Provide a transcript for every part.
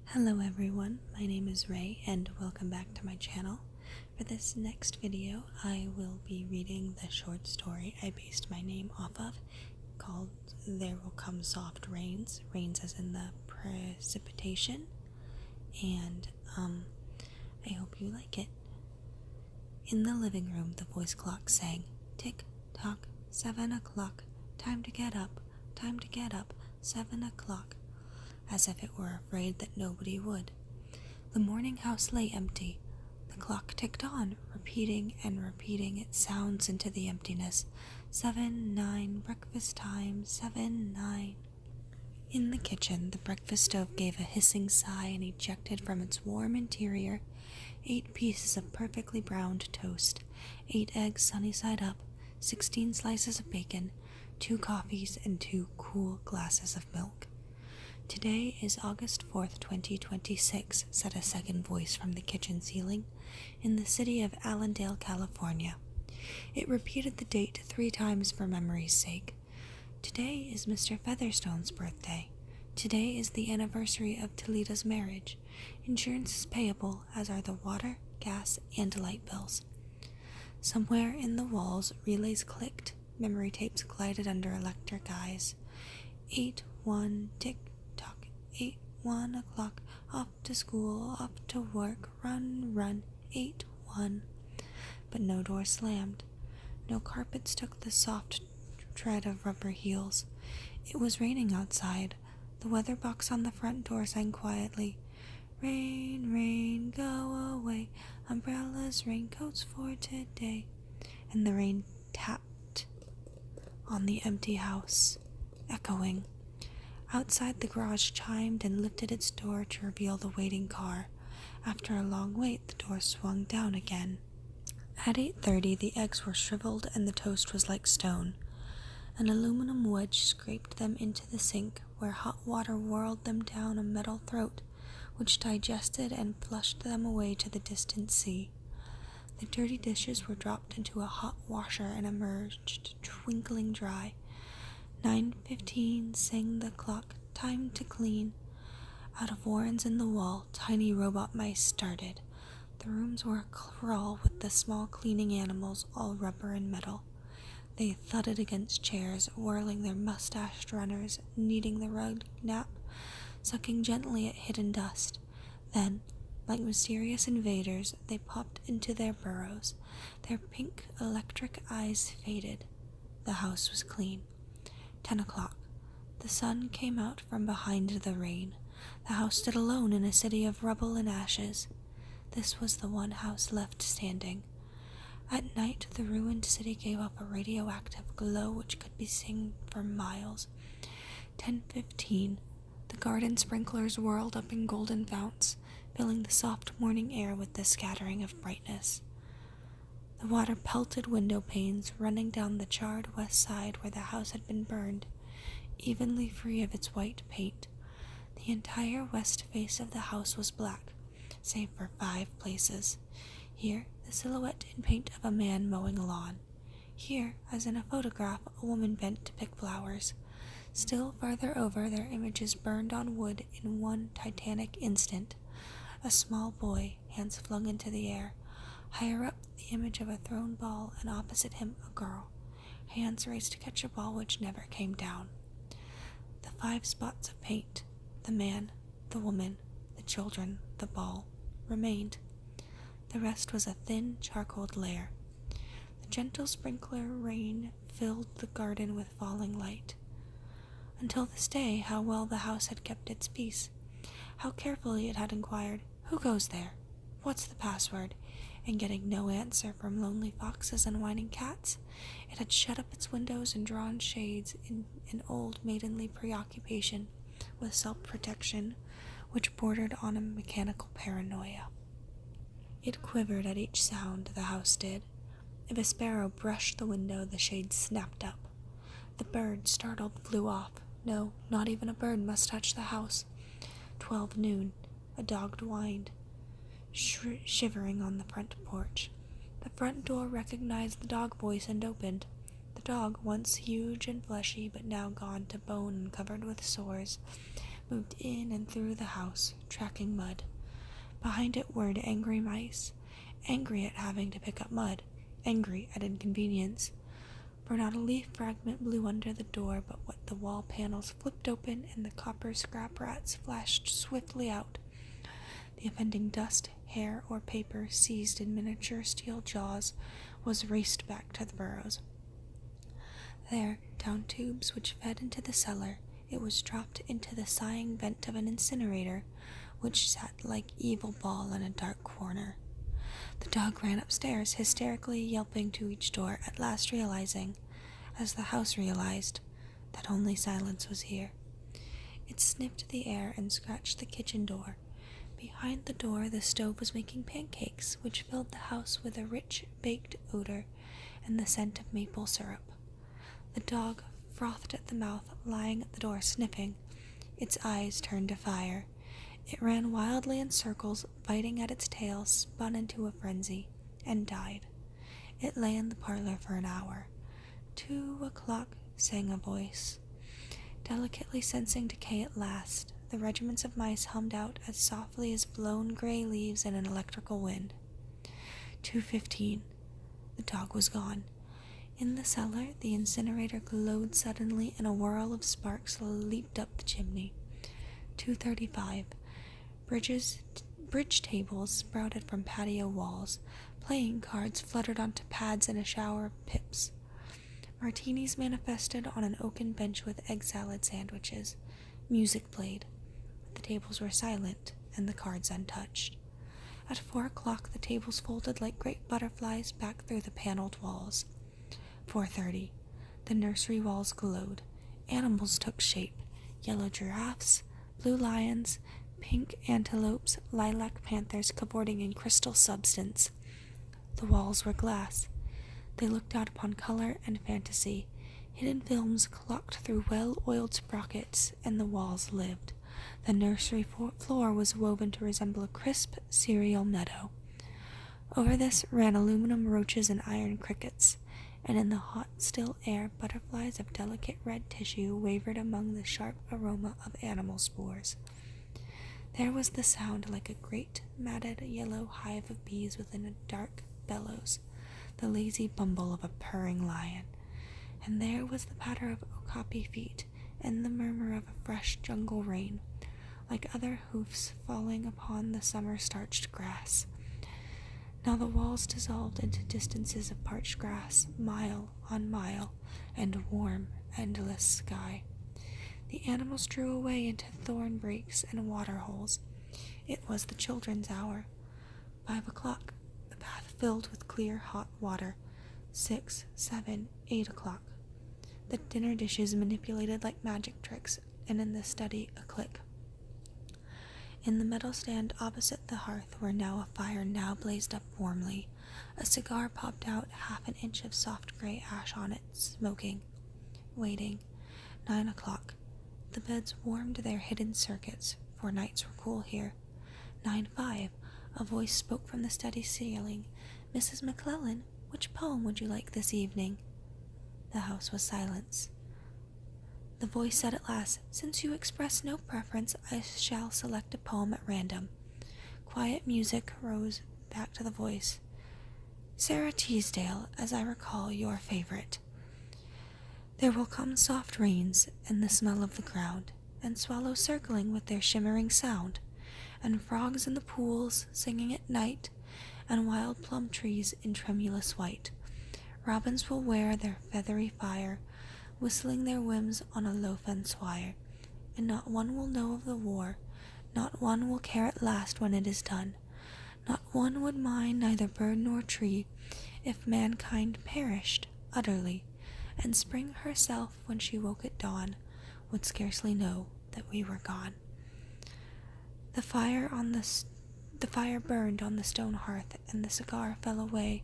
Hello everyone, my name is Ray and welcome back to my channel. For this next video, I will be reading the short story I based my name off of called There Will Come Soft Rains, rains as in the precipitation, and I hope you like it. In the living room, the voice clock sang, tick tock, 7 o'clock, time to get up, 7 o'clock. As if it were afraid that nobody would. The morning house lay empty. The clock ticked on, repeating and repeating its sounds into the emptiness. 7, 9, breakfast time, 7, 9. In the kitchen, the breakfast stove gave a hissing sigh and ejected from its warm interior 8 pieces of perfectly browned toast, 8 eggs sunny side up, 16 slices of bacon, 2 coffees, and 2 cool glasses of milk. Today is August 4th, 2026, said a second voice from the kitchen ceiling, in the city of Allendale, California. It repeated the date 3 times for memory's sake. Today is Mr. Featherstone's birthday. Today is the anniversary of Toledo's marriage. Insurance is payable, as are the water, gas, and light bills. Somewhere in the walls, relays clicked, memory tapes glided under electric eyes. 8, 1, tick, 8, 1 o'clock, off to school, off to work, run, 8, 1. But no door slammed. No carpets took the soft tread of rubber heels. It was raining outside. The weather box on the front door sang quietly, rain, rain, go away, umbrellas, raincoats for today. And the rain tapped on the empty house, echoing. Outside, the garage chimed and lifted its door to reveal the waiting car. After a long wait, the door swung down again. At 8:30, the eggs were shriveled and the toast was like stone. An aluminum wedge scraped them into the sink, where hot water whirled them down a metal throat, which digested and flushed them away to the distant sea. The dirty dishes were dropped into a hot washer and emerged, twinkling dry. 9:15 sang the clock, time to clean. Out of warrens in the wall, tiny robot mice started. The rooms were a crawl with the small cleaning animals, all rubber and metal. They thudded against chairs, whirling their mustached runners, kneading the rug nap, sucking gently at hidden dust. Then, like mysterious invaders, they popped into their burrows. Their pink electric eyes faded. The house was clean. 10 o'clock. The sun came out from behind the rain. The house stood alone in a city of rubble and ashes. This was the one house left standing. At night, the ruined city gave up a radioactive glow which could be seen for miles. 10:15. The garden sprinklers whirled up in golden founts, filling the soft morning air with the scattering of brightness. The water pelted window panes, running down the charred west side where the house had been burned, evenly free of its white paint. The entire west face of the house was black, save for 5 places. Here, the silhouette in paint of a man mowing a lawn. Here, as in a photograph, a woman bent to pick flowers. Still farther over, their images burned on wood in one titanic instant. A small boy, hands flung into the air. Higher up, the image of a thrown ball, and opposite him, a girl. Hands raised to catch a ball which never came down. The 5 spots of paint, the man, the woman, the children, the ball, remained. The rest was a thin, charcoaled layer. The gentle sprinkler rain filled the garden with falling light. Until this day, how well the house had kept its peace. How carefully it had inquired, "Who goes there? What's the password?" And getting no answer from lonely foxes and whining cats, it had shut up its windows and drawn shades in an old maidenly preoccupation with self-protection, which bordered on a mechanical paranoia. It quivered at each sound, the house did. If a sparrow brushed the window, the shades snapped up. The bird, startled, flew off. No, not even a bird must touch the house. 12 noon. A dog whined, shivering on the front porch. The front door recognized the dog voice and opened. The dog, once huge and fleshy, but now gone to bone and covered with sores, moved in and through the house, tracking mud. Behind it whirred angry mice, angry at having to pick up mud, angry at inconvenience. For not a leaf fragment blew under the door but what the wall panels flipped open and the copper scrap rats flashed swiftly out. The offending dust, hair, or paper seized in miniature steel jaws was raced back to the burrows. There, down tubes which fed into the cellar, it was dropped into the sighing vent of an incinerator, which sat like evil ball in a dark corner. The dog ran upstairs, hysterically yelping to each door, at last realizing, as the house realized, that only silence was here. It sniffed the air and scratched the kitchen door. Behind the door, the stove was making pancakes, which filled the house with a rich, baked odor and the scent of maple syrup. The dog frothed at the mouth, lying at the door, sniffing. Its eyes turned to fire. It ran wildly in circles, biting at its tail, spun into a frenzy, and died. It lay in the parlor for an hour. 2 o'clock, sang a voice. Delicately sensing decay at last, the regiments of mice hummed out as softly as blown gray leaves in an electrical wind. 2:15. The dog was gone. In the cellar, the incinerator glowed suddenly and a whirl of sparks leaped up the chimney. 2:35. Bridge tables sprouted from patio walls. Playing cards fluttered onto pads in a shower of pips. Martinis manifested on an oaken bench with egg salad sandwiches. Music played. The tables were silent and the cards untouched. At 4 o'clock, the tables folded like great butterflies back through the paneled walls. 4:30. The nursery walls glowed. Animals took shape. Yellow giraffes, blue lions, pink antelopes, lilac panthers cavorting in crystal substance. The walls were glass. They looked out upon color and fantasy. Hidden films clocked through well-oiled sprockets, and the walls lived. The nursery floor was woven to resemble a crisp cereal meadow. Over this ran aluminum roaches and iron crickets, and in the hot, still air butterflies of delicate red tissue wavered among the sharp aroma of animal spores. There was the sound like a great, matted yellow hive of bees within a dark bellows, the lazy bumble of a purring lion. And there was the patter of okapi feet and the murmur of a fresh jungle rain, like other hoofs falling upon the summer-starched grass. Now the walls dissolved into distances of parched grass, mile on mile, and warm, endless sky. The animals drew away into thorn breaks and water holes. It was the children's hour. 5 o'clock, the bath filled with clear, hot water. 6, 7, 8 o'clock. The dinner dishes manipulated like magic tricks, and in the study a click. In the metal stand opposite the hearth, where now a fire now blazed up warmly, a cigar popped out, half an inch of soft gray ash on it, smoking, waiting. 9 o'clock. The beds warmed their hidden circuits, for nights were cool here. 9:05. A voice spoke from the study ceiling. "Mrs. McClellan, which poem would you like this evening?" The house was silence. The voice said at last, "Since you express no preference, I shall select a poem at random." Quiet music rose back to the voice. "Sarah Teasdale, as I recall, your favorite." There will come soft rains, and the smell of the ground, and swallows circling with their shimmering sound, and frogs in the pools singing at night, and wild plum trees in tremulous white. Robins will wear their feathery fire, whistling their whims on a low fence wire, and not one will know of the war, not one will care at last when it is done, not one would mind neither bird nor tree, if mankind perished utterly, and spring herself, when she woke at dawn, would scarcely know that we were gone. The fire burned on the stone hearth, and the cigar fell away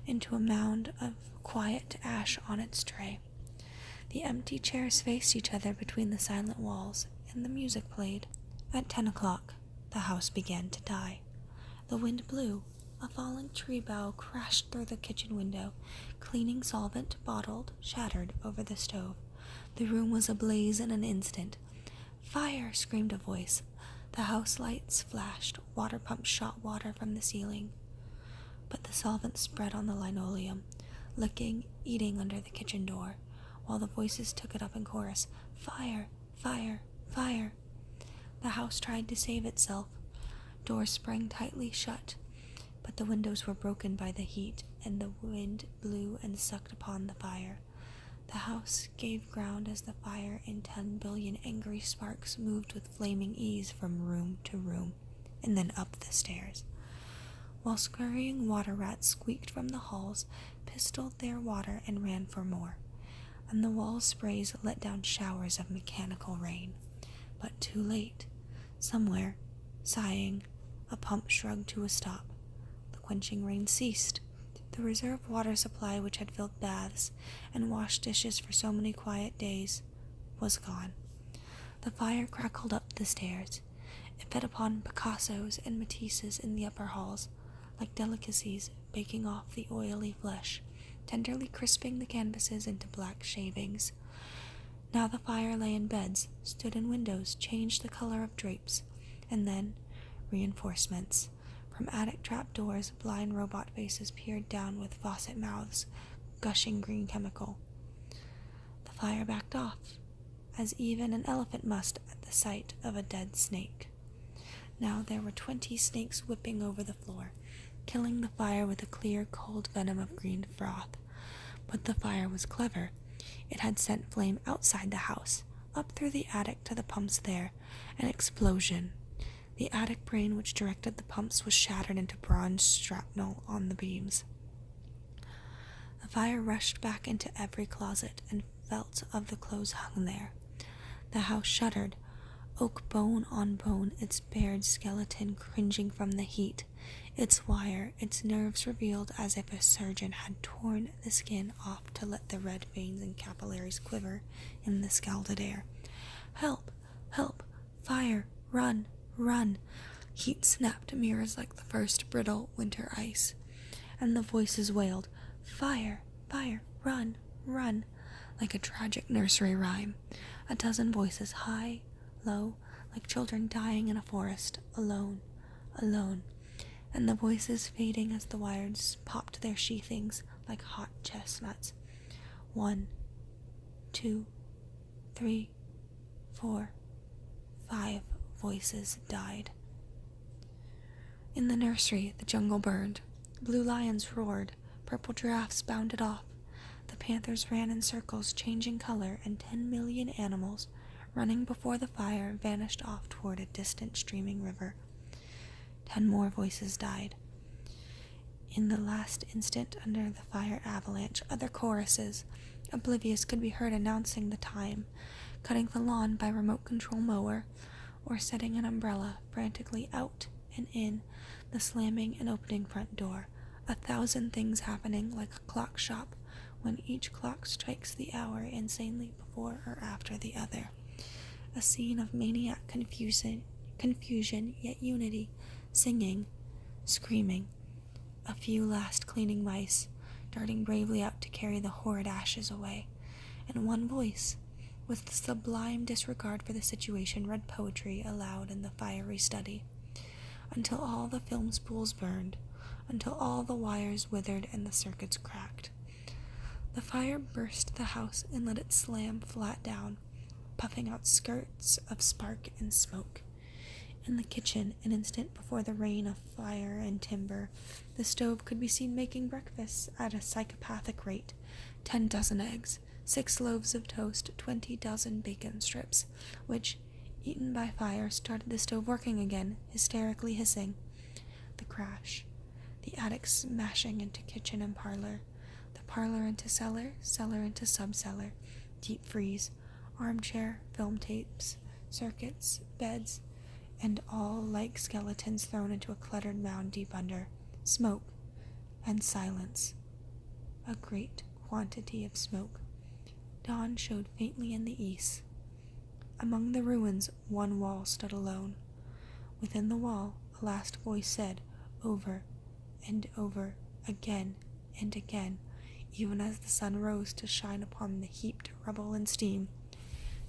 into a mound of quiet ash on its tray. The empty chairs faced each other between the silent walls, and the music played. At 10 o'clock, the house began to die. The wind blew. A falling tree bough crashed through the kitchen window. Cleaning solvent, bottled, shattered over the stove. The room was ablaze in an instant. Fire! Screamed a voice. The house lights flashed, water pumps shot water from the ceiling. But the solvent spread on the linoleum, licking, eating under the kitchen door, while the voices took it up in chorus. Fire! Fire! Fire! The house tried to save itself. Doors sprang tightly shut, but the windows were broken by the heat, and the wind blew and sucked upon the fire. The house gave ground as the fire in 10 billion angry sparks moved with flaming ease from room to room, and then up the stairs. While scurrying water rats squeaked from the halls, pistoled their water and ran for more, and the wall sprays let down showers of mechanical rain. But too late. Somewhere, sighing, a pump shrugged to a stop. The quenching rain ceased. The reserve water supply which had filled baths and washed dishes for so many quiet days was gone. The fire crackled up the stairs. It fed upon Picassos and Matisses in the upper halls, like delicacies baking off the oily flesh, tenderly crisping the canvases into black shavings. Now the fire lay in beds, stood in windows, changed the color of drapes, and then reinforcements. From attic trap doors, blind robot faces peered down with faucet mouths, gushing green chemical. The fire backed off, as even an elephant must at the sight of a dead snake. Now there were 20 snakes whipping over the floor, killing the fire with a clear, cold venom of green froth. But the fire was clever. It had sent flame outside the house, up through the attic to the pumps there, an explosion. The attic brain which directed the pumps was shattered into bronze shrapnel on the beams. The fire rushed back into every closet and felt of the clothes hung there. The house shuddered, oak bone on bone, its bared skeleton cringing from the heat, its wire, its nerves revealed as if a surgeon had torn the skin off to let the red veins and capillaries quiver in the scalded air. Help! Help! Fire! Run! Run! Heat snapped mirrors like the first brittle winter ice, and the voices wailed, Fire! Fire! Run! Run! Like a tragic nursery rhyme. A dozen voices, high, low, like children dying in a forest, alone, alone, and the voices fading as the wires popped their sheathings like hot chestnuts. 1, 2, 3, 4, 5 voices died. In the nursery, the jungle burned. Blue lions roared, purple giraffes bounded off. The panthers ran in circles, changing color, and 10 million animals, running before the fire, vanished off toward a distant streaming river. 10 more voices died. In the last instant under the fire avalanche, other choruses, oblivious, could be heard announcing the time, cutting the lawn by remote control mower, or setting an umbrella frantically out and in the slamming and opening front door. 1,000 things happening like a clock shop when each clock strikes the hour insanely before or after the other. A scene of maniac confusion yet unity, singing, screaming, a few last cleaning mice darting bravely out to carry the horrid ashes away, and one voice, with sublime disregard for the situation, read poetry aloud in the fiery study, until all the film spools burned, until all the wires withered and the circuits cracked. The fire burst the house and let it slam flat down, puffing out skirts of spark and smoke. In the kitchen, an instant before the rain of fire and timber, the stove could be seen making breakfasts at a psychopathic rate. 10 dozen eggs, 6 loaves of toast, 20 dozen bacon strips, which, eaten by fire, started the stove working again, hysterically hissing. The crash, the attic smashing into kitchen and parlor, the parlor into cellar, cellar into subcellar, deep freeze, armchair, film tapes, circuits, beds, and all like skeletons thrown into a cluttered mound deep under. Smoke and silence. A great quantity of smoke. Dawn showed faintly in the east. Among the ruins, one wall stood alone. Within the wall, a last voice said, over and over, again and again, even as the sun rose to shine upon the heaped rubble and steam,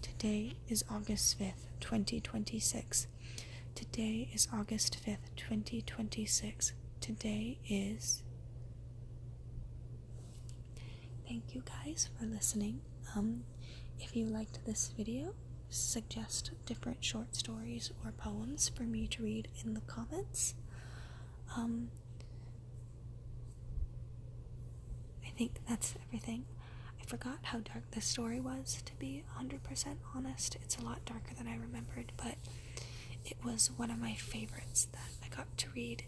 Today is August 5th, 2026. Today is August 5th, 2026. Today is... Thank you guys for listening. If you liked this video, suggest different short stories or poems for me to read in the comments. I think that's everything. I forgot how dark this story was, to be 100% honest. It's a lot darker than I remembered, but it was one of my favorites that I got to read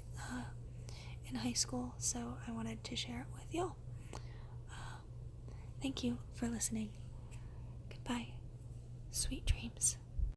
in high school, so I wanted to share it with y'all. Thank you for listening. Goodbye. Sweet dreams.